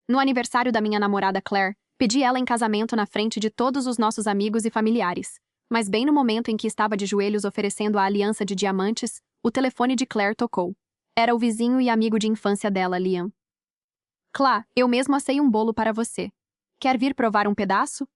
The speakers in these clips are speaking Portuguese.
No aniversário da minha namorada Claire, pedi ela em casamento na frente de todos os nossos amigos e familiares. Mas bem no momento em que estava de joelhos oferecendo a aliança de diamantes, o telefone de Claire tocou. Era o vizinho e amigo de infância dela, Liam. Clá, eu mesmo assei um bolo para você. Quer vir provar um pedaço?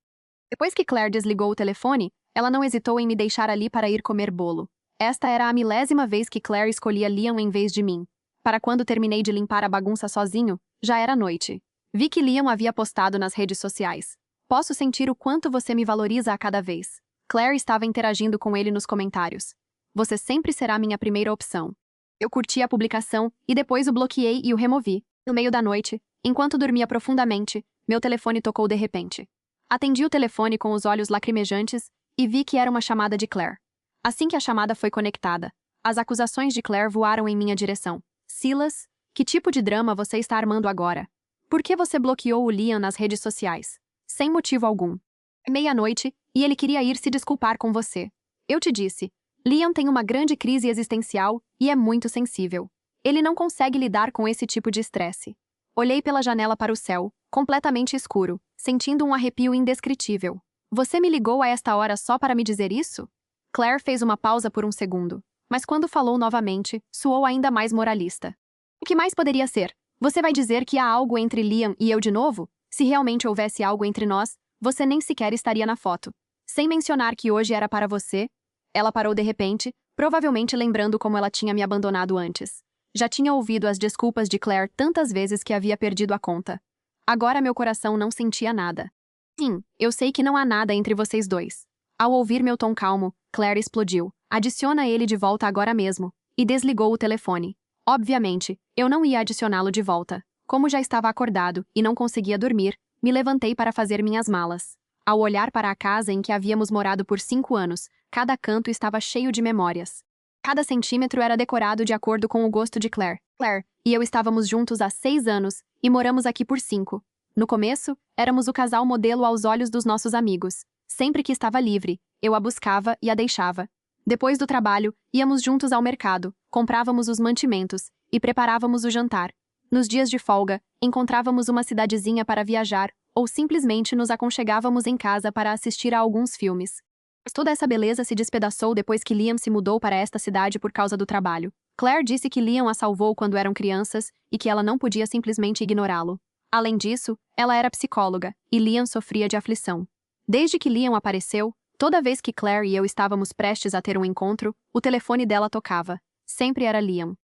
Depois que Claire desligou o telefone, ela não hesitou em me deixar ali para ir comer bolo. Esta era a milésima vez que Claire escolhia Liam em vez de mim. Para quando terminei de limpar a bagunça sozinho, já era noite. Vi que Liam havia postado nas redes sociais. Posso sentir o quanto você me valoriza a cada vez. Claire estava interagindo com ele nos comentários. Você sempre será minha primeira opção. Eu curti a publicação e depois o bloqueei e o removi. No meio da noite, enquanto dormia profundamente, meu telefone tocou de repente. Atendi o telefone com os olhos lacrimejantes e vi que era uma chamada de Claire. Assim que a chamada foi conectada, as acusações de Claire voaram em minha direção. Silas, que tipo de drama você está armando agora? Por que você bloqueou o Liam nas redes sociais? Sem motivo algum. É meia-noite e ele queria ir se desculpar com você. Eu te disse, Liam tem uma grande crise existencial e é muito sensível. Ele não consegue lidar com esse tipo de estresse. Olhei pela janela para o céu, completamente escuro, sentindo um arrepio indescritível. Você me ligou a esta hora só para me dizer isso? Claire fez uma pausa por um segundo, mas quando falou novamente, soou ainda mais moralista. O que mais poderia ser? Você vai dizer que há algo entre Liam e eu de novo? Se realmente houvesse algo entre nós, você nem sequer estaria na foto. Sem mencionar que hoje era para você. Ela parou de repente, provavelmente lembrando como ela tinha me abandonado antes. Já tinha ouvido as desculpas de Claire tantas vezes que havia perdido a conta. Agora meu coração não sentia nada. Sim, eu sei que não há nada entre vocês dois. Ao ouvir meu tom calmo, Claire explodiu. Adiciona ele de volta agora mesmo. E desligou o telefone. Obviamente, eu não ia adicioná-lo de volta. Como já estava acordado e não conseguia dormir, me levantei para fazer minhas malas. Ao olhar para a casa em que havíamos morado por 5 anos, cada canto estava cheio de memórias. Cada centímetro era decorado de acordo com o gosto de Claire. Claire e eu estávamos juntos há 6 anos e moramos aqui por 5. No começo, éramos o casal modelo aos olhos dos nossos amigos. Sempre que estava livre, eu a buscava e a deixava. Depois do trabalho, íamos juntos ao mercado, comprávamos os mantimentos e preparávamos o jantar. Nos dias de folga, encontrávamos uma cidadezinha para viajar ou simplesmente nos aconchegávamos em casa para assistir a alguns filmes. Mas toda essa beleza se despedaçou depois que Liam se mudou para esta cidade por causa do trabalho. Claire disse que Liam a salvou quando eram crianças e que ela não podia simplesmente ignorá-lo. Além disso, ela era psicóloga e Liam sofria de aflição. Desde que Liam apareceu, toda vez que Claire e eu estávamos prestes a ter um encontro, o telefone dela tocava. Sempre era Liam.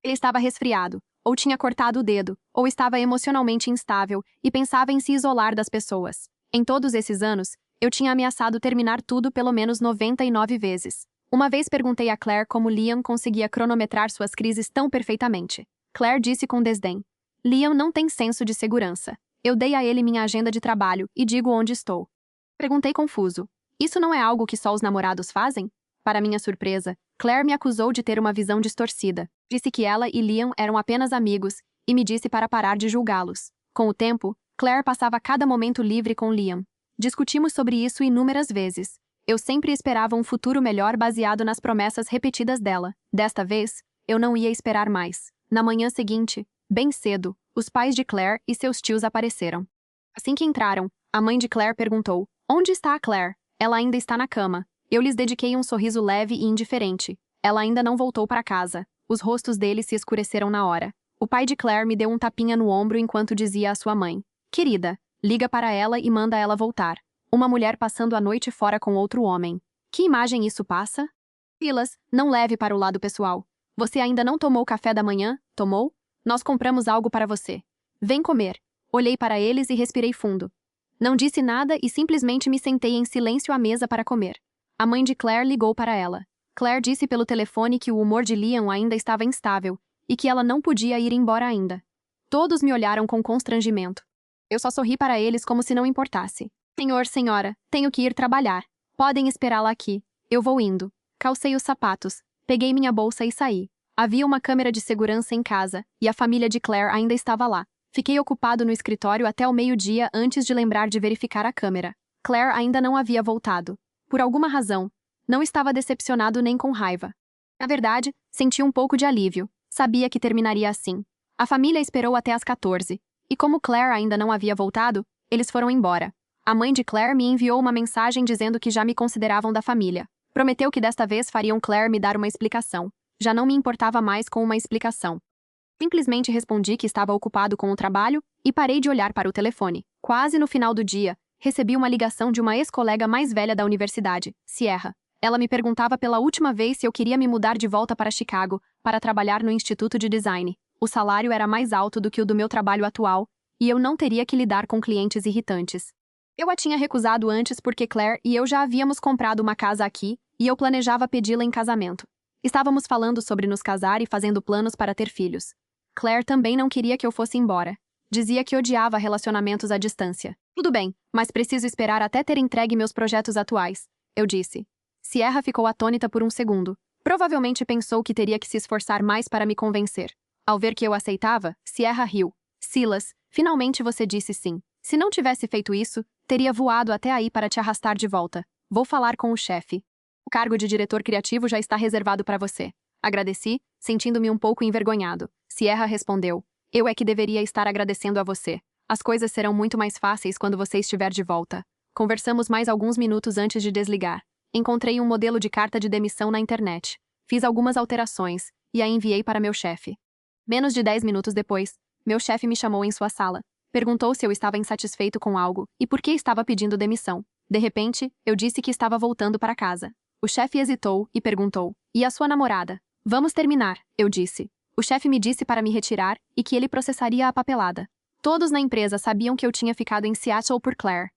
Ele estava resfriado, ou tinha cortado o dedo, ou estava emocionalmente instável e pensava em se isolar das pessoas. Em todos esses anos, eu tinha ameaçado terminar tudo pelo menos 99 vezes. Uma vez perguntei a Claire como Liam conseguia cronometrar suas crises tão perfeitamente. Claire disse com desdém. Liam não tem senso de segurança. Eu dei a ele minha agenda de trabalho e digo onde estou. Perguntei confuso. Isso não é algo que só os namorados fazem? Para minha surpresa, Claire me acusou de ter uma visão distorcida. Disse que ela e Liam eram apenas amigos e me disse para parar de julgá-los. Com o tempo, Claire passava cada momento livre com Liam. Discutimos sobre isso inúmeras vezes. Eu sempre esperava um futuro melhor baseado nas promessas repetidas dela. Desta vez, eu não ia esperar mais. Na manhã seguinte, bem cedo, os pais de Claire e seus tios apareceram. Assim que entraram, a mãe de Claire perguntou: "Onde está a Claire? Ela ainda está na cama." Eu lhes dediquei um sorriso leve e indiferente. Ela ainda não voltou para casa. Os rostos deles se escureceram na hora. O pai de Claire me deu um tapinha no ombro enquanto dizia à sua mãe: "Querida, liga para ela e manda ela voltar. Uma mulher passando a noite fora com outro homem. Que imagem isso passa?" Silas, não leve para o lado pessoal. Você ainda não tomou café da manhã? Tomou? Nós compramos algo para você. Vem comer. Olhei para eles e respirei fundo. Não disse nada e simplesmente me sentei em silêncio à mesa para comer. A mãe de Claire ligou para ela. Claire disse pelo telefone que o humor de Liam ainda estava instável e que ela não podia ir embora ainda. Todos me olharam com constrangimento. Eu só sorri para eles como se não importasse. "Senhor, senhora, tenho que ir trabalhar. Podem esperá-la aqui. Eu vou indo." Calcei os sapatos, peguei minha bolsa e saí. Havia uma câmera de segurança em casa e a família de Claire ainda estava lá. Fiquei ocupado no escritório até o meio-dia antes de lembrar de verificar a câmera. Claire ainda não havia voltado. Por alguma razão, não estava decepcionado nem com raiva. Na verdade, senti um pouco de alívio. Sabia que terminaria assim. A família esperou até às 14, E como Claire ainda não havia voltado, eles foram embora. A mãe de Claire me enviou uma mensagem dizendo que já me consideravam da família. Prometeu que desta vez fariam Claire me dar uma explicação. Já não me importava mais com uma explicação. Simplesmente respondi que estava ocupado com o trabalho e parei de olhar para o telefone. Quase no final do dia, recebi uma ligação de uma ex-colega mais velha da universidade, Sierra. Ela me perguntava pela última vez se eu queria me mudar de volta para Chicago para trabalhar no Instituto de Design. O salário era mais alto do que o do meu trabalho atual e eu não teria que lidar com clientes irritantes. Eu a tinha recusado antes porque Claire e eu já havíamos comprado uma casa aqui e eu planejava pedi-la em casamento. Estávamos falando sobre nos casar e fazendo planos para ter filhos. Claire também não queria que eu fosse embora. Dizia que odiava relacionamentos à distância. Tudo bem, mas preciso esperar até ter entregue meus projetos atuais, eu disse. Sierra ficou atônita por um segundo. Provavelmente pensou que teria que se esforçar mais para me convencer. Ao ver que eu aceitava, Sierra riu. Silas, finalmente você disse sim. Se não tivesse feito isso, teria voado até aí para te arrastar de volta. Vou falar com o chefe. O cargo de diretor criativo já está reservado para você. Agradeci, sentindo-me um pouco envergonhado. Sierra respondeu. Eu é que deveria estar agradecendo a você. As coisas serão muito mais fáceis quando você estiver de volta. Conversamos mais alguns minutos antes de desligar. Encontrei um modelo de carta de demissão na internet. Fiz algumas alterações e a enviei para meu chefe. Menos de 10 minutos depois, meu chefe me chamou em sua sala. Perguntou se eu estava insatisfeito com algo e por que estava pedindo demissão. De repente, eu disse que estava voltando para casa. O chefe hesitou e perguntou: e a sua namorada? Vamos terminar, eu disse. O chefe me disse para me retirar e que ele processaria a papelada. Todos na empresa sabiam que eu tinha ficado em Seattle por Claire.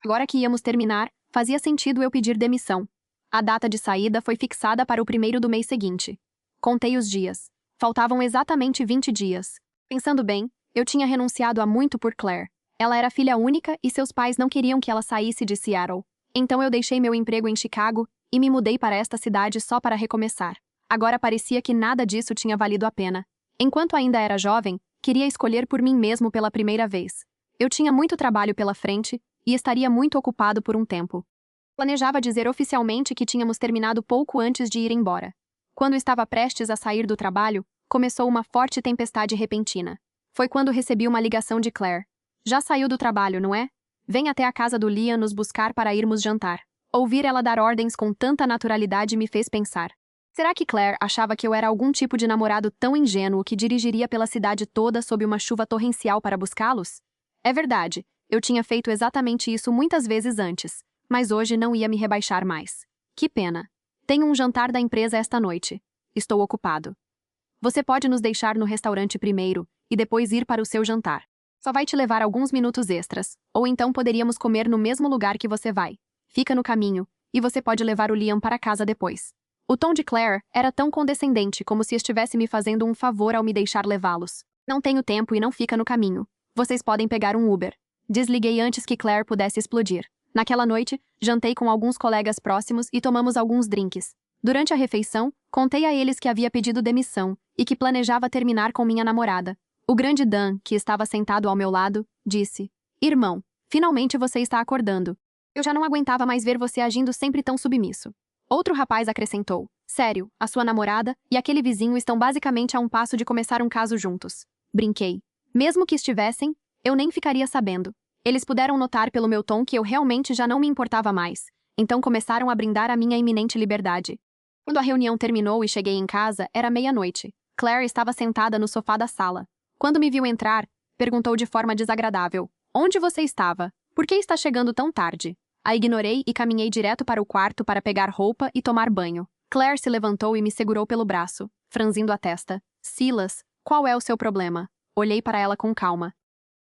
Agora que íamos terminar, fazia sentido eu pedir demissão. A data de saída foi fixada para o 1º do mês seguinte. Contei os dias. Faltavam exatamente 20 dias. Pensando bem, eu tinha renunciado há muito por Claire. Ela era filha única e seus pais não queriam que ela saísse de Seattle. Então eu deixei meu emprego em Chicago e me mudei para esta cidade só para recomeçar. Agora parecia que nada disso tinha valido a pena. Enquanto ainda era jovem, queria escolher por mim mesmo pela primeira vez. Eu tinha muito trabalho pela frente e estaria muito ocupado por um tempo. Planejava dizer oficialmente que tínhamos terminado pouco antes de ir embora. Quando estava prestes a sair do trabalho, começou uma forte tempestade repentina. Foi quando recebi uma ligação de Claire. Já saiu do trabalho, não é? Vem até a casa do Liam nos buscar para irmos jantar. Ouvir ela dar ordens com tanta naturalidade me fez pensar. Será que Claire achava que eu era algum tipo de namorado tão ingênuo que dirigiria pela cidade toda sob uma chuva torrencial para buscá-los? É verdade, eu tinha feito exatamente isso muitas vezes antes, mas hoje não ia me rebaixar mais. Que pena. Tenho um jantar da empresa esta noite. Estou ocupado. Você pode nos deixar no restaurante primeiro e depois ir para o seu jantar. Só vai te levar alguns minutos extras, ou então poderíamos comer no mesmo lugar que você vai. Fica no caminho, e você pode levar o Liam para casa depois. O tom de Claire era tão condescendente como se estivesse me fazendo um favor ao me deixar levá-los. Não tenho tempo e não fica no caminho. Vocês podem pegar um Uber. Desliguei antes que Claire pudesse explodir. Naquela noite, jantei com alguns colegas próximos e tomamos alguns drinks. Durante a refeição, contei a eles que havia pedido demissão e que planejava terminar com minha namorada. O grande Dan, que estava sentado ao meu lado, disse: Irmão, finalmente você está acordando. Eu já não aguentava mais ver você agindo sempre tão submisso. Outro rapaz acrescentou: Sério, a sua namorada e aquele vizinho estão basicamente a um passo de começar um caso juntos. Brinquei. Mesmo que estivessem, eu nem ficaria sabendo. Eles puderam notar pelo meu tom que eu realmente já não me importava mais. Então começaram a brindar a minha iminente liberdade. Quando a reunião terminou e cheguei em casa, era meia-noite. Claire estava sentada no sofá da sala. Quando me viu entrar, perguntou de forma desagradável: Onde você estava? Por que está chegando tão tarde? A ignorei e caminhei direto para o quarto para pegar roupa e tomar banho. Claire se levantou e me segurou pelo braço, franzindo a testa. Silas, qual é o seu problema? Olhei para ela com calma.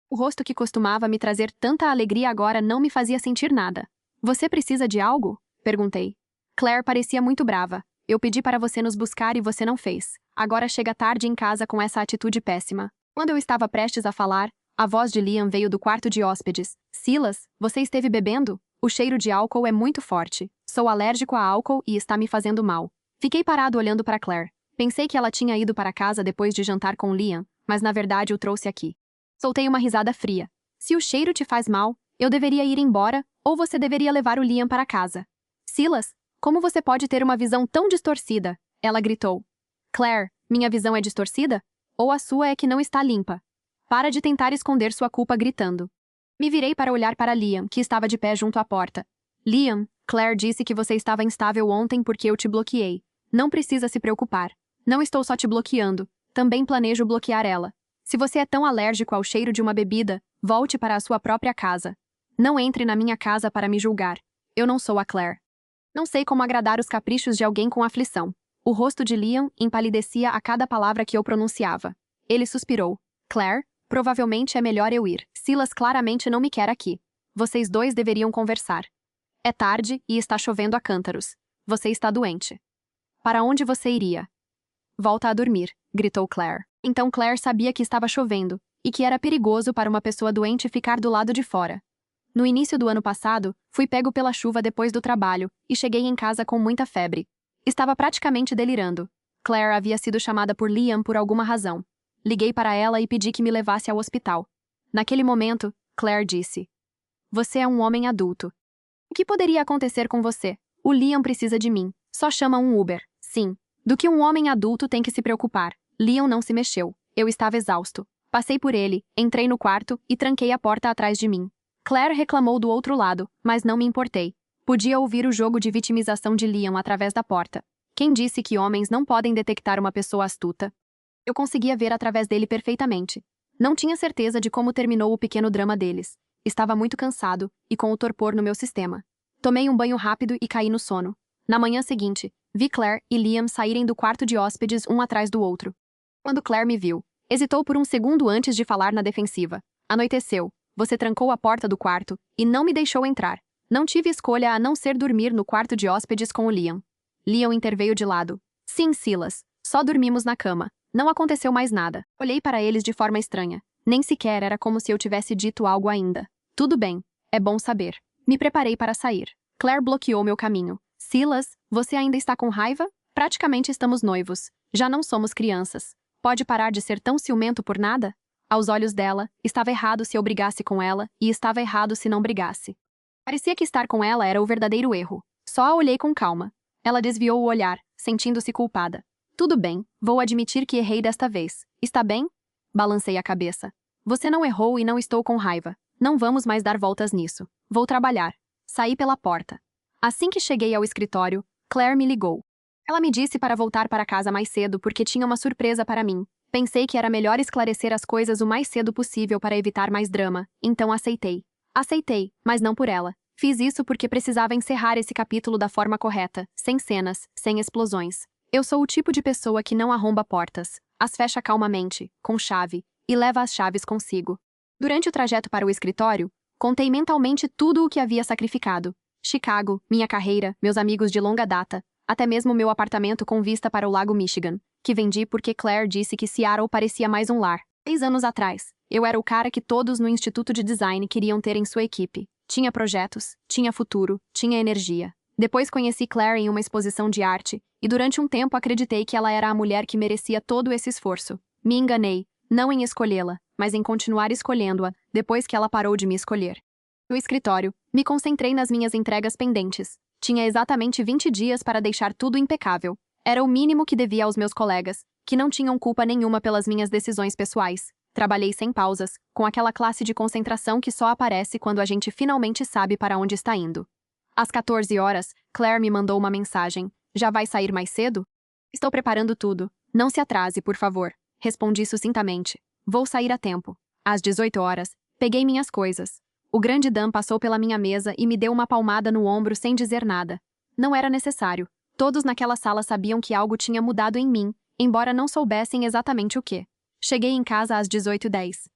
O rosto que costumava me trazer tanta alegria agora não me fazia sentir nada. Você precisa de algo? Perguntei. Claire parecia muito brava. Eu pedi para você nos buscar e você não fez. Agora chega tarde em casa com essa atitude péssima. Quando eu estava prestes a falar, a voz de Liam veio do quarto de hóspedes. Silas, você esteve bebendo? O cheiro de álcool é muito forte. Sou alérgico a álcool e está me fazendo mal. Fiquei parado olhando para Claire. Pensei que ela tinha ido para casa depois de jantar com Liam, mas na verdade o trouxe aqui. Soltei uma risada fria. Se o cheiro te faz mal, eu deveria ir embora ou você deveria levar o Liam para casa. Silas, como você pode ter uma visão tão distorcida? Ela gritou. Claire, minha visão é distorcida? Ou a sua é que não está limpa? Para de tentar esconder sua culpa gritando. Me virei para olhar para Liam, que estava de pé junto à porta. Liam, Claire disse que você estava instável ontem porque eu te bloqueei. Não precisa se preocupar. Não estou só te bloqueando. Também planejo bloquear ela. Se você é tão alérgico ao cheiro de uma bebida, volte para a sua própria casa. Não entre na minha casa para me julgar. Eu não sou a Claire. Não sei como agradar os caprichos de alguém com aflição. O rosto de Liam empalidecia a cada palavra que eu pronunciava. Ele suspirou. Claire, provavelmente é melhor eu ir. Silas claramente não me quer aqui. Vocês dois deveriam conversar. É tarde e está chovendo a cântaros. Você está doente. Para onde você iria? Volta a dormir, gritou Claire. Então Claire sabia que estava chovendo e que era perigoso para uma pessoa doente ficar do lado de fora. No início do ano passado, fui pego pela chuva depois do trabalho e cheguei em casa com muita febre. Estava praticamente delirando. Claire havia sido chamada por Liam por alguma razão. Liguei para ela e pedi que me levasse ao hospital. Naquele momento, Claire disse: Você é um homem adulto. O que poderia acontecer com você? O Liam precisa de mim. Só chama um Uber. Sim. Do que um homem adulto tem que se preocupar. Liam não se mexeu. Eu estava exausto. Passei por ele, entrei no quarto e tranquei a porta atrás de mim. Claire reclamou do outro lado, mas não me importei. Podia ouvir o jogo de vitimização de Liam através da porta. Quem disse que homens não podem detectar uma pessoa astuta? Eu conseguia ver através dele perfeitamente. Não tinha certeza de como terminou o pequeno drama deles. Estava muito cansado e com o torpor no meu sistema. Tomei um banho rápido e caí no sono. Na manhã seguinte, vi Claire e Liam saírem do quarto de hóspedes um atrás do outro. Quando Claire me viu, hesitou por um segundo antes de falar na defensiva. Anoiteceu. Você trancou a porta do quarto e não me deixou entrar. Não tive escolha a não ser dormir no quarto de hóspedes com o Liam. Liam interveio de lado. Sim, Silas. Só dormimos na cama. Não aconteceu mais nada. Olhei para eles de forma estranha. Nem sequer era como se eu tivesse dito algo ainda. Tudo bem. É bom saber. Me preparei para sair. Claire bloqueou meu caminho. Silas, você ainda está com raiva? Praticamente estamos noivos. Já não somos crianças. Pode parar de ser tão ciumento por nada? Aos olhos dela, estava errado se eu brigasse com ela e estava errado se não brigasse. Parecia que estar com ela era o verdadeiro erro. Só a olhei com calma. Ela desviou o olhar, sentindo-se culpada. Tudo bem, vou admitir que errei desta vez. Está bem? Balancei a cabeça. Você não errou e não estou com raiva. Não vamos mais dar voltas nisso. Vou trabalhar. Saí pela porta. Assim que cheguei ao escritório, Claire me ligou. Ela me disse para voltar para casa mais cedo porque tinha uma surpresa para mim. Pensei que era melhor esclarecer as coisas o mais cedo possível para evitar mais drama, então aceitei. Aceitei, mas não por ela. Fiz isso porque precisava encerrar esse capítulo da forma correta, sem cenas, sem explosões. Eu sou o tipo de pessoa que não arromba portas, as fecha calmamente, com chave, e leva as chaves consigo. Durante o trajeto para o escritório, contei mentalmente tudo o que havia sacrificado. Chicago, minha carreira, meus amigos de longa data, até mesmo meu apartamento com vista para o Lago Michigan, que vendi porque Claire disse que Seattle parecia mais um lar. 6 anos atrás, eu era o cara que todos no Instituto de Design queriam ter em sua equipe. Tinha projetos, tinha futuro, tinha energia. Depois conheci Claire em uma exposição de arte, e durante um tempo acreditei que ela era a mulher que merecia todo esse esforço. Me enganei, não em escolhê-la, mas em continuar escolhendo-a, depois que ela parou de me escolher. No escritório, me concentrei nas minhas entregas pendentes. Tinha exatamente 20 dias para deixar tudo impecável. Era o mínimo que devia aos meus colegas, que não tinham culpa nenhuma pelas minhas decisões pessoais. Trabalhei sem pausas, com aquela classe de concentração que só aparece quando a gente finalmente sabe para onde está indo. Às 14 horas, Claire me mandou uma mensagem. Já vai sair mais cedo? Estou preparando tudo. Não se atrase, por favor. Respondi sucintamente. Vou sair a tempo. Às 18 horas, peguei minhas coisas. O grande Dan passou pela minha mesa e me deu uma palmada no ombro sem dizer nada. Não era necessário. Todos naquela sala sabiam que algo tinha mudado em mim, embora não soubessem exatamente o que. Cheguei em casa às 18h10.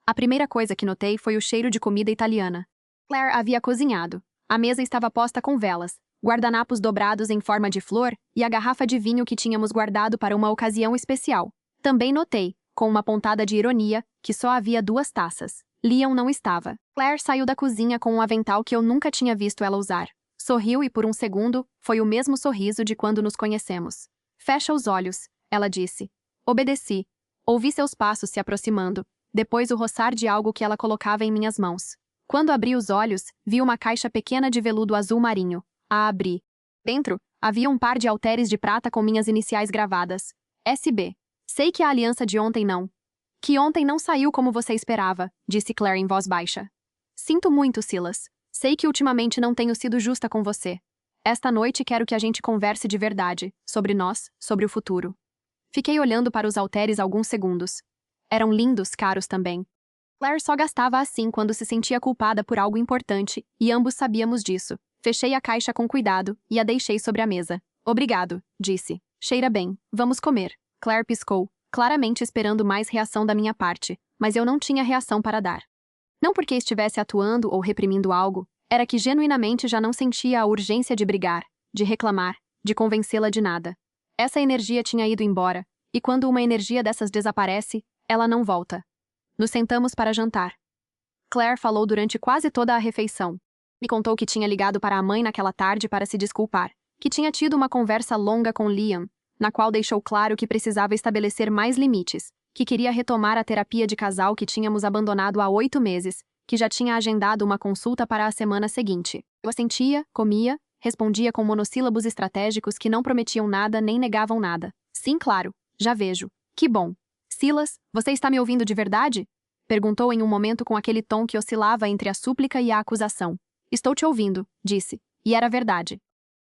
A primeira coisa que notei foi o cheiro de comida italiana. Claire havia cozinhado. A mesa estava posta com velas, guardanapos dobrados em forma de flor e a garrafa de vinho que tínhamos guardado para uma ocasião especial. Também notei, com uma pontada de ironia, que só havia 2 taças. Liam não estava. Claire saiu da cozinha com um avental que eu nunca tinha visto ela usar. Sorriu e por um segundo, foi o mesmo sorriso de quando nos conhecemos. Fecha os olhos, ela disse. Obedeci. Ouvi seus passos se aproximando, depois o roçar de algo que ela colocava em minhas mãos. Quando abri os olhos, vi uma caixa pequena de veludo azul marinho. A abri. Dentro, havia um par de halteres de prata com minhas iniciais gravadas. SB. Sei que a aliança de ontem não. Que ontem não saiu como você esperava, disse Claire em voz baixa. Sinto muito, Silas. Sei que ultimamente não tenho sido justa com você. Esta noite quero que a gente converse de verdade, sobre nós, sobre o futuro. Fiquei olhando para os halteres alguns segundos. Eram lindos, caros também. Claire só gastava assim quando se sentia culpada por algo importante, e ambos sabíamos disso. Fechei a caixa com cuidado e a deixei sobre a mesa. Obrigado, disse. Cheira bem, vamos comer. Claire piscou, claramente esperando mais reação da minha parte, mas eu não tinha reação para dar. Não porque estivesse atuando ou reprimindo algo, era que genuinamente já não sentia a urgência de brigar, de reclamar, de convencê-la de nada. Essa energia tinha ido embora, e quando uma energia dessas desaparece, ela não volta. Nos sentamos para jantar. Claire falou durante quase toda a refeição. Me contou que tinha ligado para a mãe naquela tarde para se desculpar, que tinha tido uma conversa longa com Liam, na qual deixou claro que precisava estabelecer mais limites, que queria retomar a terapia de casal que tínhamos abandonado há 8 meses, que já tinha agendado uma consulta para a semana seguinte. Eu assentia, comia, respondia com monossílabos estratégicos que não prometiam nada nem negavam nada. Sim, claro, já vejo. Que bom. Silas, você está me ouvindo de verdade? Perguntou em um momento com aquele tom que oscilava entre a súplica e a acusação. Estou te ouvindo, disse. E era verdade.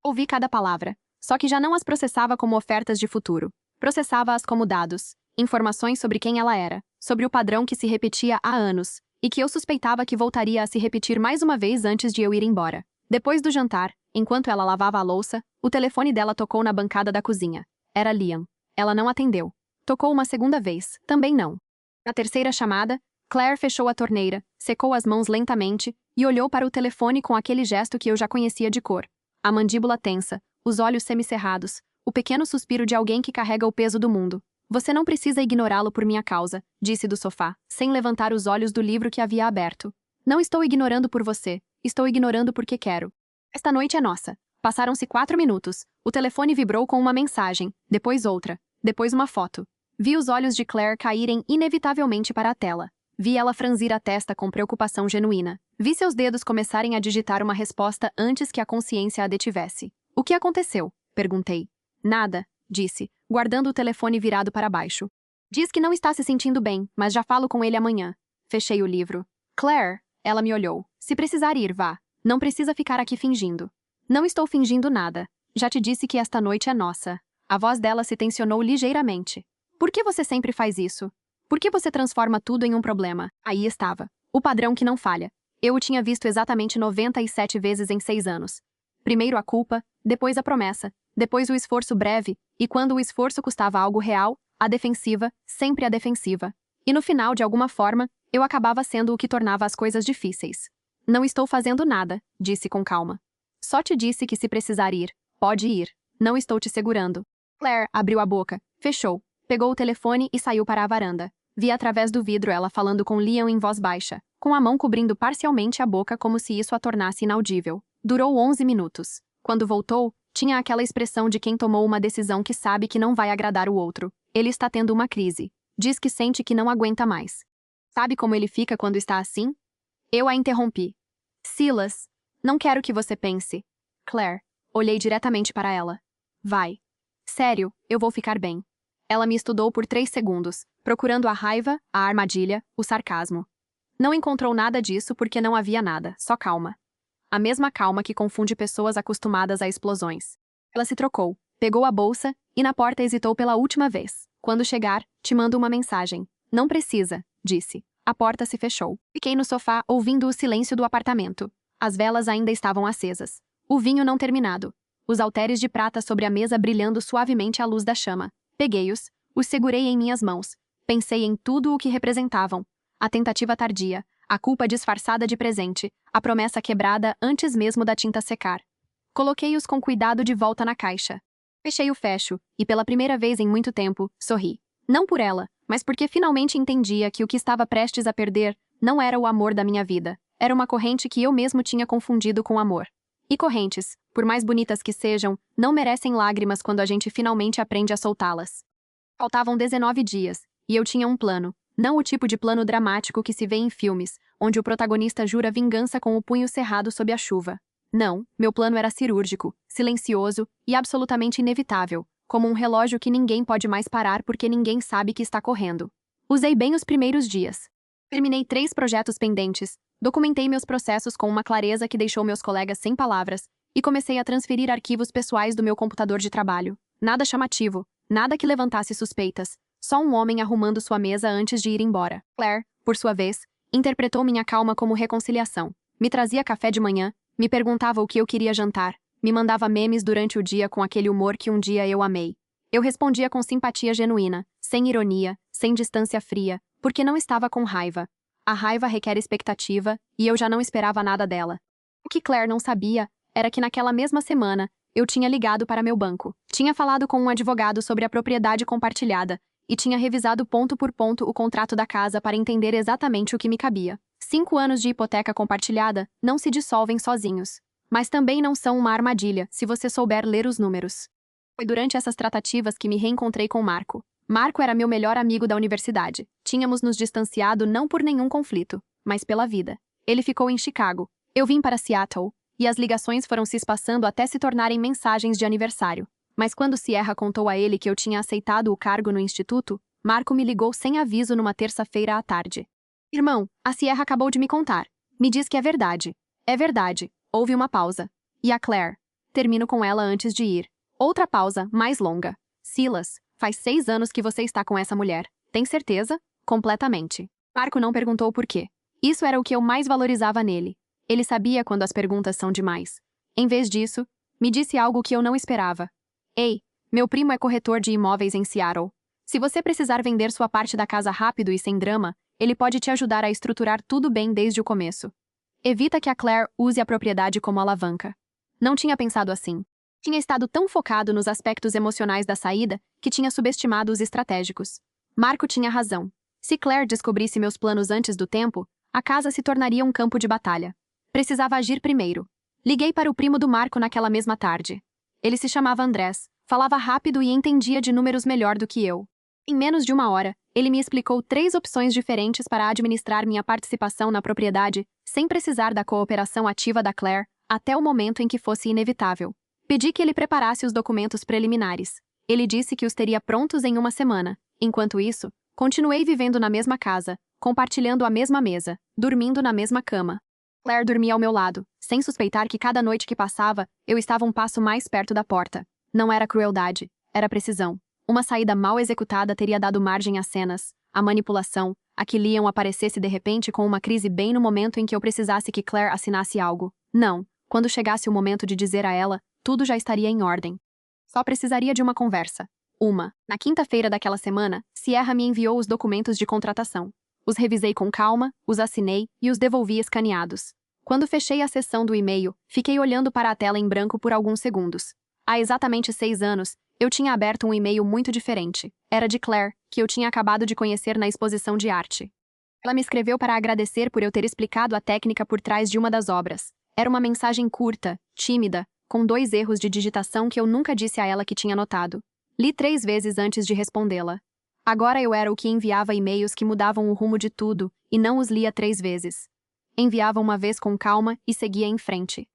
Ouvi cada palavra, só que já não as processava como ofertas de futuro. Processava-as como dados, informações sobre quem ela era, sobre o padrão que se repetia há anos, e que eu suspeitava que voltaria a se repetir mais uma vez antes de eu ir embora. Depois do jantar, enquanto ela lavava a louça, o telefone dela tocou na bancada da cozinha. Era Liam. Ela não atendeu. Tocou uma segunda vez, também não. Na terceira chamada, Claire fechou a torneira, secou as mãos lentamente e olhou para o telefone com aquele gesto que eu já conhecia de cor. A mandíbula tensa, os olhos semicerrados, o pequeno suspiro de alguém que carrega o peso do mundo. Você não precisa ignorá-lo por minha causa, disse do sofá, sem levantar os olhos do livro que havia aberto. Não estou ignorando por você, estou ignorando porque quero. Esta noite é nossa. Passaram-se 4 minutos. O telefone vibrou com uma mensagem, depois outra, depois uma foto. Vi os olhos de Claire caírem inevitavelmente para a tela. Vi ela franzir a testa com preocupação genuína. Vi seus dedos começarem a digitar uma resposta antes que a consciência a detivesse. O que aconteceu? Perguntei. Nada, disse, guardando o telefone virado para baixo. Diz que não está se sentindo bem, mas já falo com ele amanhã. Fechei o livro. Claire, ela me olhou. Se precisar ir, vá. Não precisa ficar aqui fingindo. Não estou fingindo nada. Já te disse que esta noite é nossa. A voz dela se tensionou ligeiramente. Por que você sempre faz isso? Por que você transforma tudo em um problema? Aí estava. O padrão que não falha. Eu o tinha visto exatamente 97 vezes em 6 anos. Primeiro a culpa, depois a promessa, depois o esforço breve, e quando o esforço custava algo real, a defensiva, sempre a defensiva. E no final, de alguma forma, eu acabava sendo o que tornava as coisas difíceis. Não estou fazendo nada, disse com calma. Só te disse que se precisar ir, pode ir. Não estou te segurando. Claire abriu a boca, fechou, pegou o telefone e saiu para a varanda. Vi através do vidro ela falando com Liam em voz baixa, com a mão cobrindo parcialmente a boca como se isso a tornasse inaudível. Durou 11 minutos. Quando voltou, tinha aquela expressão de quem tomou uma decisão que sabe que não vai agradar o outro. Ele está tendo uma crise. Diz que sente que não aguenta mais. Sabe como ele fica quando está assim? Eu a interrompi. Silas, não quero que você pense. Claire, olhei diretamente para ela. Vai. Sério, eu vou ficar bem. Ela me estudou por 3 segundos, procurando a raiva, a armadilha, o sarcasmo. Não encontrou nada disso porque não havia nada, só calma. A mesma calma que confunde pessoas acostumadas a explosões. Ela se trocou, pegou a bolsa e na porta hesitou pela última vez. Quando chegar, te mando uma mensagem. Não precisa, disse. A porta se fechou. Fiquei no sofá ouvindo o silêncio do apartamento. As velas ainda estavam acesas. O vinho não terminado. Os halteres de prata sobre a mesa brilhando suavemente à luz da chama. Peguei-os, os segurei em minhas mãos. Pensei em tudo o que representavam. A tentativa tardia, a culpa disfarçada de presente, a promessa quebrada antes mesmo da tinta secar. Coloquei-os com cuidado de volta na caixa. Fechei o fecho, e pela primeira vez em muito tempo, sorri. Não por ela, mas porque finalmente entendia que o que estava prestes a perder não era o amor da minha vida. Era uma corrente que eu mesmo tinha confundido com amor. E correntes, por mais bonitas que sejam, não merecem lágrimas quando a gente finalmente aprende a soltá-las. Faltavam 19 dias, e eu tinha um plano. Não o tipo de plano dramático que se vê em filmes, onde o protagonista jura vingança com o punho cerrado sob a chuva. Não, meu plano era cirúrgico, silencioso e absolutamente inevitável, como um relógio que ninguém pode mais parar porque ninguém sabe que está correndo. Usei bem os primeiros dias. Terminei 3 projetos pendentes, documentei meus processos com uma clareza que deixou meus colegas sem palavras e comecei a transferir arquivos pessoais do meu computador de trabalho. Nada chamativo, nada que levantasse suspeitas, só um homem arrumando sua mesa antes de ir embora. Claire, por sua vez, interpretou minha calma como reconciliação. Me trazia café de manhã, me perguntava o que eu queria jantar, me mandava memes durante o dia com aquele humor que um dia eu amei. Eu respondia com simpatia genuína, sem ironia, sem distância fria, porque não estava com raiva. A raiva requer expectativa, e eu já não esperava nada dela. O que Claire não sabia era que naquela mesma semana, eu tinha ligado para meu banco. Tinha falado com um advogado sobre a propriedade compartilhada e tinha revisado ponto por ponto o contrato da casa para entender exatamente o que me cabia. 5 anos de hipoteca compartilhada não se dissolvem sozinhos. Mas também não são uma armadilha, se você souber ler os números. Foi durante essas tratativas que me reencontrei com Marco. Marco era meu melhor amigo da universidade. Tínhamos nos distanciado não por nenhum conflito, mas pela vida. Ele ficou em Chicago. Eu vim para Seattle, e as ligações foram se espaçando até se tornarem mensagens de aniversário. Mas quando Sierra contou a ele que eu tinha aceitado o cargo no instituto, Marco me ligou sem aviso numa terça-feira à tarde. Irmão, a Sierra acabou de me contar. Me diz que é verdade. É verdade. Houve uma pausa. E a Claire? Termino com ela antes de ir. Outra pausa, mais longa. Silas, faz 6 anos que você está com essa mulher. Tem certeza? Completamente. Marco não perguntou por quê. Isso era o que eu mais valorizava nele. Ele sabia quando as perguntas são demais. Em vez disso, me disse algo que eu não esperava. Ei, meu primo é corretor de imóveis em Seattle. Se você precisar vender sua parte da casa rápido e sem drama, ele pode te ajudar a estruturar tudo bem desde o começo. Evita que a Claire use a propriedade como alavanca. Não tinha pensado assim. Tinha estado tão focado nos aspectos emocionais da saída que tinha subestimado os estratégicos. Marco tinha razão. Se Claire descobrisse meus planos antes do tempo, a casa se tornaria um campo de batalha. Precisava agir primeiro. Liguei para o primo do Marco naquela mesma tarde. Ele se chamava Andrés, falava rápido e entendia de números melhor do que eu. Em menos de 1 hora, ele me explicou 3 opções diferentes para administrar minha participação na propriedade, sem precisar da cooperação ativa da Claire, até o momento em que fosse inevitável. Pedi que ele preparasse os documentos preliminares. Ele disse que os teria prontos em 1 semana. Enquanto isso, continuei vivendo na mesma casa, compartilhando a mesma mesa, dormindo na mesma cama. Claire dormia ao meu lado, sem suspeitar que cada noite que passava, eu estava um passo mais perto da porta. Não era crueldade, era precisão. Uma saída mal executada teria dado margem às cenas, à manipulação, a que Leon aparecesse de repente com uma crise bem no momento em que eu precisasse que Claire assinasse algo. Não, quando chegasse o momento de dizer a ela, tudo já estaria em ordem. Só precisaria de uma conversa. Na quinta-feira daquela semana, Sierra me enviou os documentos de contratação. Os revisei com calma, os assinei e os devolvi escaneados. Quando fechei a sessão do e-mail, fiquei olhando para a tela em branco por alguns segundos. Há exatamente 6 anos, eu tinha aberto um e-mail muito diferente. Era de Claire, que eu tinha acabado de conhecer na exposição de arte. Ela me escreveu para agradecer por eu ter explicado a técnica por trás de uma das obras. Era uma mensagem curta, tímida, com 2 erros de digitação que eu nunca disse a ela que tinha notado. Li 3 vezes antes de respondê-la. Agora eu era o que enviava e-mails que mudavam o rumo de tudo, e não os lia 3 vezes. Enviava uma vez com calma e seguia em frente.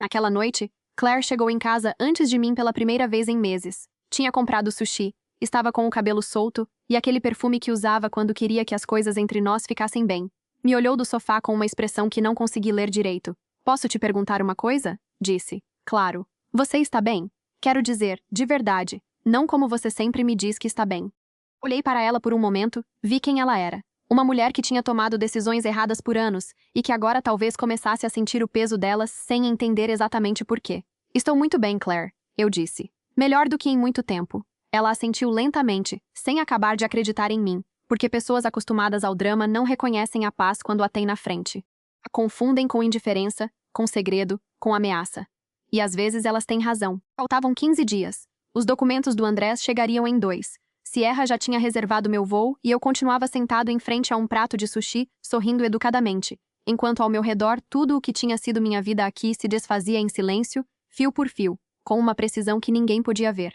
Naquela noite, Claire chegou em casa antes de mim pela primeira vez em meses. Tinha comprado sushi, estava com o cabelo solto e aquele perfume que usava quando queria que as coisas entre nós ficassem bem. Me olhou do sofá com uma expressão que não consegui ler direito. Posso te perguntar uma coisa? Disse. Claro. Você está bem? Quero dizer, de verdade, não como você sempre me diz que está bem. Olhei para ela por um momento, vi quem ela era. Uma mulher que tinha tomado decisões erradas por anos e que agora talvez começasse a sentir o peso delas sem entender exatamente por quê. Estou muito bem, Claire, eu disse. Melhor do que em muito tempo. Ela assentiu lentamente, sem acabar de acreditar em mim, porque pessoas acostumadas ao drama não reconhecem a paz quando a têm na frente. A confundem com indiferença, com segredo, com ameaça. E às vezes elas têm razão. Faltavam 15 dias. Os documentos do Andrés chegariam em 2. Sierra já tinha reservado meu voo e eu continuava sentado em frente a um prato de sushi, sorrindo educadamente, enquanto ao meu redor tudo o que tinha sido minha vida aqui se desfazia em silêncio, fio por fio, com uma precisão que ninguém podia ver.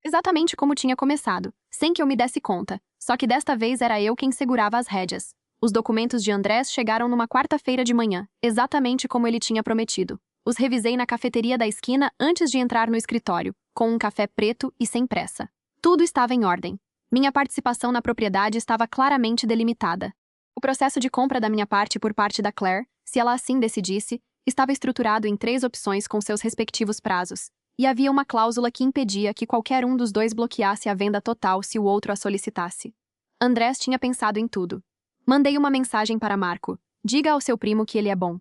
Exatamente como tinha começado, sem que eu me desse conta, só que desta vez era eu quem segurava as rédeas. Os documentos de Andrés chegaram numa quarta-feira de manhã, exatamente como ele tinha prometido. Os revisei na cafeteria da esquina antes de entrar no escritório, com um café preto e sem pressa. Tudo estava em ordem. Minha participação na propriedade estava claramente delimitada. O processo de compra da minha parte por parte da Claire, se ela assim decidisse, estava estruturado em 3 opções com seus respectivos prazos, e havia uma cláusula que impedia que qualquer um dos dois bloqueasse a venda total se o outro a solicitasse. Andrés tinha pensado em tudo. Mandei uma mensagem para Marco. Diga ao seu primo que ele é bom.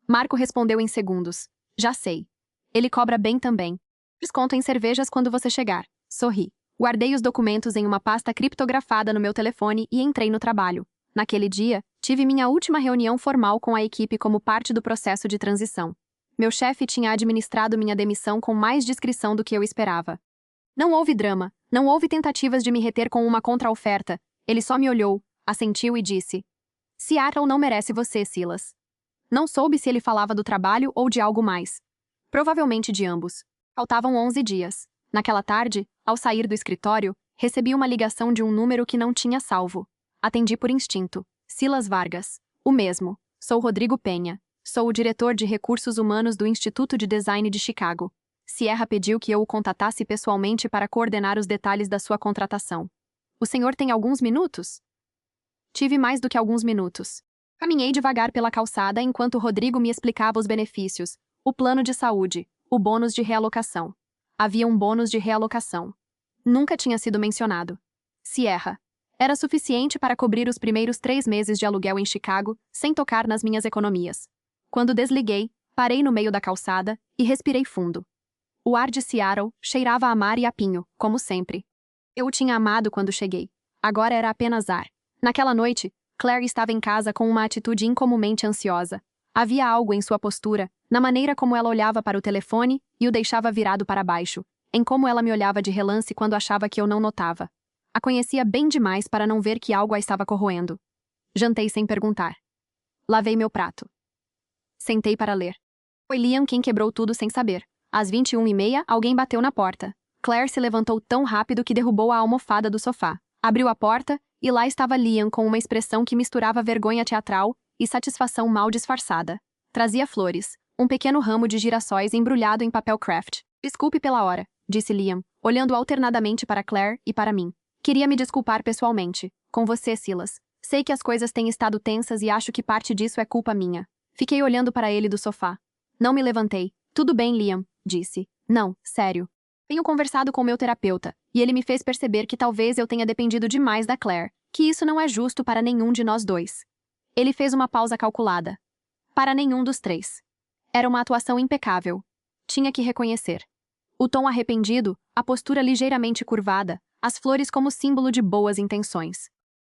Marco respondeu em segundos. Já sei. Ele cobra bem também. Desconto em cervejas quando você chegar. Sorri. Guardei os documentos em uma pasta criptografada no meu telefone e entrei no trabalho. Naquele dia, tive minha última reunião formal com a equipe como parte do processo de transição. Meu chefe tinha administrado minha demissão com mais discrição do que eu esperava. Não houve drama, não houve tentativas de me reter com uma contra-oferta. Ele só me olhou, assentiu e disse: Seattle não merece você, Silas. Não soube se ele falava do trabalho ou de algo mais. Provavelmente de ambos. Faltavam 11 dias. Naquela tarde, ao sair do escritório, recebi uma ligação de um número que não tinha salvo. Atendi por instinto. Silas Vargas. O mesmo. Sou Rodrigo Penha. Sou o diretor de recursos humanos do Instituto de Design de Chicago. Sierra pediu que eu o contatasse pessoalmente para coordenar os detalhes da sua contratação. O senhor tem alguns minutos? Tive mais do que alguns minutos. Caminhei devagar pela calçada enquanto Rodrigo me explicava os benefícios, o plano de saúde, o bônus de realocação. Havia um bônus de realocação. Nunca tinha sido mencionado. Sierra. Era suficiente para cobrir os primeiros 3 meses de aluguel em Chicago, sem tocar nas minhas economias. Quando desliguei, parei no meio da calçada e respirei fundo. O ar de Seattle cheirava a mar e a pinho, como sempre. Eu o tinha amado quando cheguei. Agora era apenas ar. Naquela noite, Claire estava em casa com uma atitude incomumente ansiosa. Havia algo em sua postura, na maneira como ela olhava para o telefone e o deixava virado para baixo, em como ela me olhava de relance quando achava que eu não notava. A conhecia bem demais para não ver que algo a estava corroendo. Jantei sem perguntar. Lavei meu prato. Sentei para ler. Foi Liam quem quebrou tudo sem saber. Às 21h30, alguém bateu na porta. Claire se levantou tão rápido que derrubou a almofada do sofá. Abriu a porta, e lá estava Liam com uma expressão que misturava vergonha teatral e satisfação mal disfarçada. Trazia flores, um pequeno ramo de girassóis embrulhado em papel craft. Desculpe pela hora, disse Liam, olhando alternadamente para Claire e para mim. Queria me desculpar pessoalmente. Com você, Silas. Sei que as coisas têm estado tensas e acho que parte disso é culpa minha. Fiquei olhando para ele do sofá. Não me levantei. Tudo bem, Liam, disse. Não, sério. Tenho conversado com meu terapeuta, e ele me fez perceber que talvez eu tenha dependido demais da Claire, que isso não é justo para nenhum de nós dois. Ele fez uma pausa calculada. Para nenhum dos 3. Era uma atuação impecável. Tinha que reconhecer. O tom arrependido, a postura ligeiramente curvada, as flores como símbolo de boas intenções.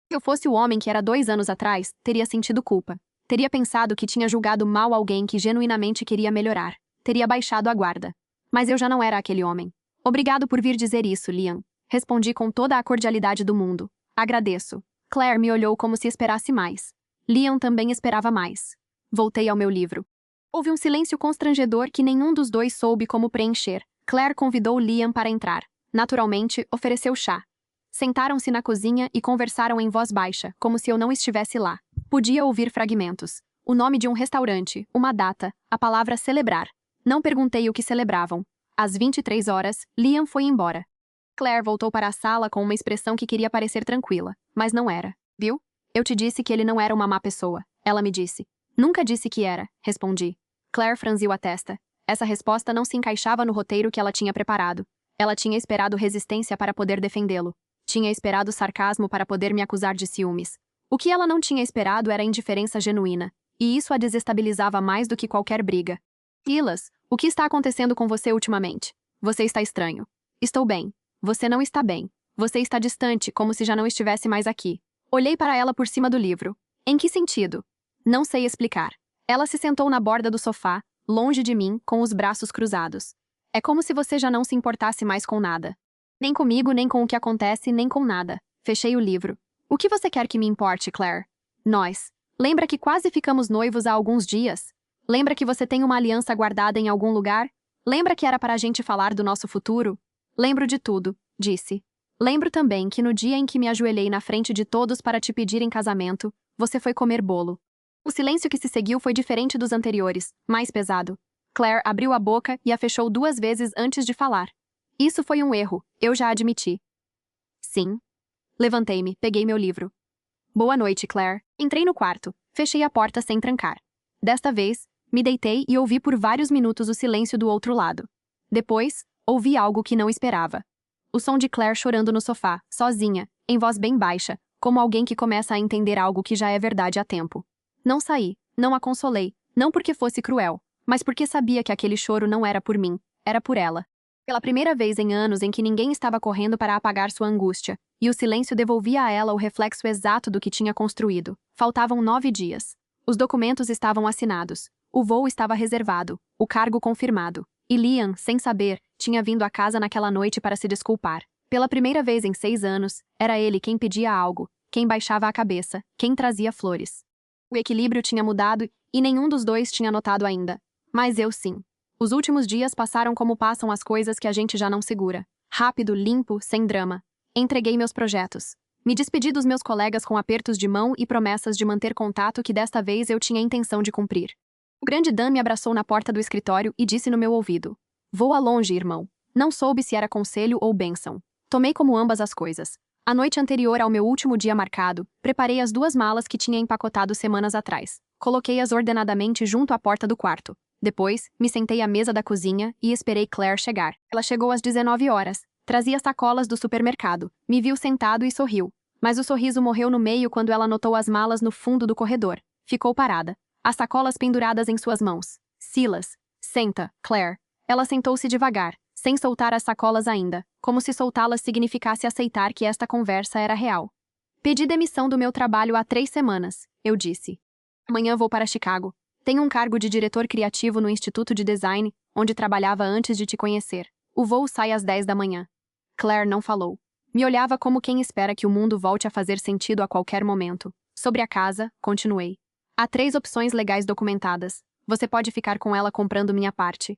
Se eu fosse o homem que era 2 anos atrás, teria sentido culpa. Teria pensado que tinha julgado mal alguém que genuinamente queria melhorar. Teria baixado a guarda. Mas eu já não era aquele homem. Obrigado por vir dizer isso, Liam. Respondi com toda a cordialidade do mundo. Agradeço. Claire me olhou como se esperasse mais. Liam também esperava mais. Voltei ao meu livro. Houve um silêncio constrangedor que nenhum dos dois soube como preencher. Claire convidou Liam para entrar. Naturalmente, ofereceu chá. Sentaram-se na cozinha e conversaram em voz baixa, como se eu não estivesse lá. Podia ouvir fragmentos. O nome de um restaurante, uma data, a palavra celebrar. Não perguntei o que celebravam. Às 23 horas, Liam foi embora. Claire voltou para a sala com uma expressão que queria parecer tranquila, mas não era. Viu? Eu te disse que ele não era uma má pessoa. Ela me disse. Nunca disse que era, respondi. Claire franziu a testa. Essa resposta não se encaixava no roteiro que ela tinha preparado. Ela tinha esperado resistência para poder defendê-lo. Tinha esperado sarcasmo para poder me acusar de ciúmes. O que ela não tinha esperado era indiferença genuína, e isso a desestabilizava mais do que qualquer briga. Silas, o que está acontecendo com você ultimamente? Você está estranho. Estou bem. Você não está bem. Você está distante, como se já não estivesse mais aqui. Olhei para ela por cima do livro. Em que sentido? Não sei explicar. Ela se sentou na borda do sofá, longe de mim, com os braços cruzados. É como se você já não se importasse mais com nada. Nem comigo, nem com o que acontece, nem com nada. Fechei o livro. O que você quer que me importe, Claire? Nós. Lembra que quase ficamos noivos há alguns dias? Lembra que você tem uma aliança guardada em algum lugar? Lembra que era para a gente falar do nosso futuro? Lembro de tudo, disse. Lembro também que no dia em que me ajoelhei na frente de todos para te pedir em casamento, você foi comer bolo. O silêncio que se seguiu foi diferente dos anteriores, mais pesado. Claire abriu a boca e a fechou 2 vezes antes de falar. Isso foi um erro, eu já admiti. Sim. Levantei-me, peguei meu livro. Boa noite, Claire. Entrei no quarto. Fechei a porta sem trancar. Desta vez, me deitei e ouvi por vários minutos o silêncio do outro lado. Depois, ouvi algo que não esperava. O som de Claire chorando no sofá, sozinha, em voz bem baixa, como alguém que começa a entender algo que já é verdade há tempo. Não saí, não a consolei, não porque fosse cruel, mas porque sabia que aquele choro não era por mim, era por ela. Pela primeira vez em anos em que ninguém estava correndo para apagar sua angústia, e o silêncio devolvia a ela o reflexo exato do que tinha construído. Faltavam 9 dias. Os documentos estavam assinados. O voo estava reservado, o cargo confirmado. E Liam, sem saber, tinha vindo à casa naquela noite para se desculpar. Pela primeira vez em 6 anos, era ele quem pedia algo, quem baixava a cabeça, quem trazia flores. O equilíbrio tinha mudado e nenhum dos dois tinha notado ainda. Mas eu sim. Os últimos dias passaram como passam as coisas que a gente já não segura. Rápido, limpo, sem drama. Entreguei meus projetos. Me despedi dos meus colegas com apertos de mão e promessas de manter contato que desta vez eu tinha intenção de cumprir. O grande Dan me abraçou na porta do escritório e disse no meu ouvido: "Voa longe, irmão." Não soube se era conselho ou bênção. Tomei como ambas as coisas. A noite anterior ao meu último dia marcado, preparei as 2 malas que tinha empacotado semanas atrás. Coloquei-as ordenadamente junto à porta do quarto. Depois, me sentei à mesa da cozinha e esperei Claire chegar. Ela chegou às 19 horas. Trazia sacolas do supermercado. Me viu sentado e sorriu. Mas o sorriso morreu no meio quando ela notou as malas no fundo do corredor. Ficou parada. As sacolas penduradas em suas mãos. Silas. Senta, Claire. Ela sentou-se devagar, sem soltar as sacolas ainda, como se soltá-las significasse aceitar que esta conversa era real. Pedi demissão do meu trabalho há 3 semanas, eu disse. Amanhã vou para Chicago. Tenho um cargo de diretor criativo no Instituto de Design, onde trabalhava antes de te conhecer. O voo sai às 10 da manhã. Claire não falou. Me olhava como quem espera que o mundo volte a fazer sentido a qualquer momento. Sobre a casa, continuei. Há 3 opções legais documentadas. Você pode ficar com ela comprando minha parte.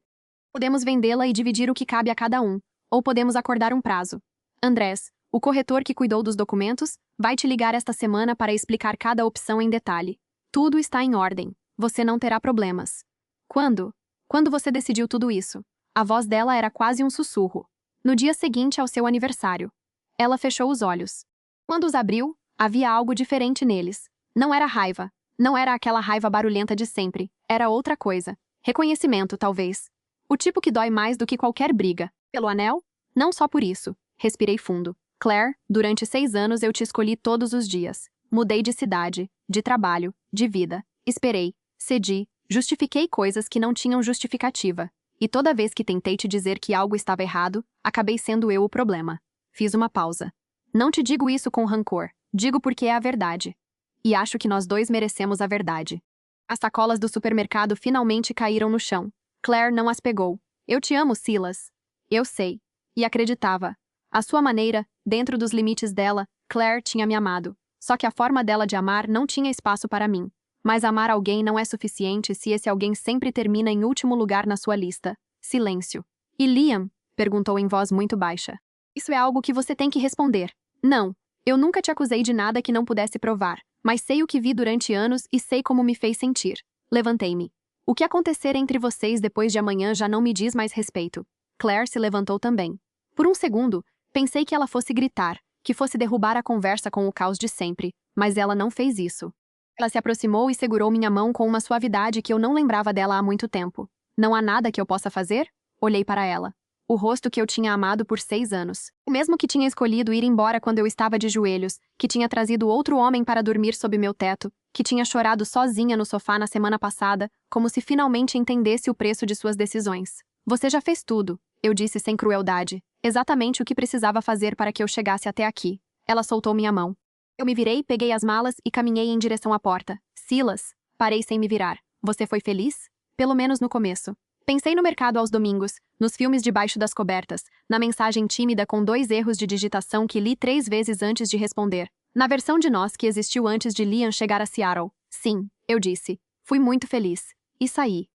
Podemos vendê-la e dividir o que cabe a cada um. Ou podemos acordar um prazo. Andrés, o corretor que cuidou dos documentos, vai te ligar esta semana para explicar cada opção em detalhe. Tudo está em ordem. Você não terá problemas. Quando? Quando você decidiu tudo isso? A voz dela era quase um sussurro. No dia seguinte ao seu aniversário. Ela fechou os olhos. Quando os abriu, havia algo diferente neles. Não era raiva. Não era aquela raiva barulhenta de sempre. Era outra coisa. Reconhecimento, talvez. O tipo que dói mais do que qualquer briga. Pelo anel? Não só por isso. Respirei fundo. Claire, durante 6 anos eu te escolhi todos os dias. Mudei de cidade, de trabalho, de vida. Esperei. Cedi, justifiquei coisas que não tinham justificativa. E toda vez que tentei te dizer que algo estava errado, acabei sendo eu o problema. Fiz uma pausa. Não te digo isso com rancor. Digo porque é a verdade. E acho que nós dois merecemos a verdade. As sacolas do supermercado finalmente caíram no chão. Claire não as pegou. Eu te amo, Silas. Eu sei. E acreditava. À sua maneira, dentro dos limites dela, Claire tinha me amado. Só que a forma dela de amar não tinha espaço para mim. Mas amar alguém não é suficiente se esse alguém sempre termina em último lugar na sua lista. Silêncio. E Liam? Perguntou em voz muito baixa. Isso é algo que você tem que responder. Não. Eu nunca te acusei de nada que não pudesse provar. Mas sei o que vi durante anos e sei como me fez sentir. Levantei-me. O que acontecer entre vocês depois de amanhã já não me diz mais respeito. Claire se levantou também. Por um segundo, pensei que ela fosse gritar, que fosse derrubar a conversa com o caos de sempre, mas ela não fez isso. Ela se aproximou e segurou minha mão com uma suavidade que eu não lembrava dela há muito tempo. Não há nada que eu possa fazer? Olhei para ela. O rosto que eu tinha amado por 6 anos. O mesmo que tinha escolhido ir embora quando eu estava de joelhos, que tinha trazido outro homem para dormir sob meu teto, que tinha chorado sozinha no sofá na semana passada, como se finalmente entendesse o preço de suas decisões. Você já fez tudo, eu disse sem crueldade. Exatamente o que precisava fazer para que eu chegasse até aqui. Ela soltou minha mão. Eu me virei, peguei as malas e caminhei em direção à porta. Silas, parei sem me virar. Você foi feliz? Pelo menos no começo. Pensei no mercado aos domingos, nos filmes debaixo das cobertas, na mensagem tímida com 2 erros de digitação que li 3 vezes antes de responder. Na versão de nós que existiu antes de Liam chegar a Seattle. Sim, eu disse. Fui muito feliz. E saí.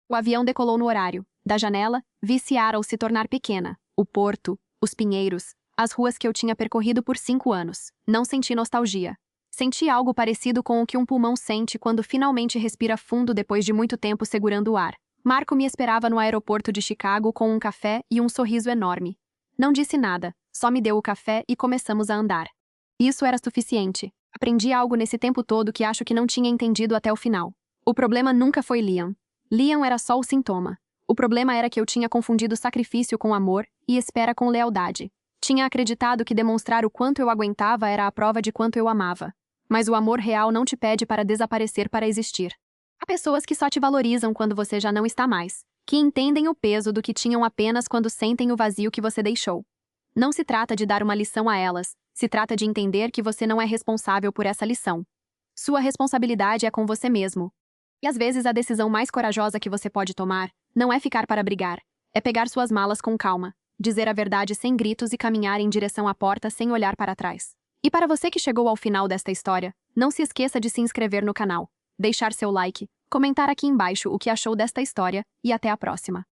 O avião decolou no horário. Da janela, vi Seattle se tornar pequena. O porto, os pinheiros, as ruas que eu tinha percorrido por 5 anos. Não senti nostalgia. Senti algo parecido com o que um pulmão sente quando finalmente respira fundo depois de muito tempo segurando o ar. Marco me esperava no aeroporto de Chicago com um café e um sorriso enorme. Não disse nada, Só me deu o café e começamos a andar. Isso era suficiente. Aprendi algo nesse tempo todo que acho que não tinha entendido até o final. O problema nunca foi Liam. Liam era só o sintoma. O problema era que eu tinha confundido sacrifício com amor e espera com lealdade. Tinha acreditado que demonstrar o quanto eu aguentava era a prova de quanto eu amava. Mas o amor real não te pede para desaparecer para existir. Há pessoas que só te valorizam quando você já não está mais, que entendem o peso do que tinham apenas quando sentem o vazio que você deixou. Não se trata de dar uma lição a elas, se trata de entender que você não é responsável por essa lição. Sua responsabilidade é com você mesmo. E às vezes a decisão mais corajosa que você pode tomar não é ficar para brigar, é pegar suas malas com calma, dizer a verdade sem gritos e caminhar em direção à porta sem olhar para trás. E para você que chegou ao final desta história, não se esqueça de se inscrever no canal, deixar seu like, comentar aqui embaixo o que achou desta história e até a próxima.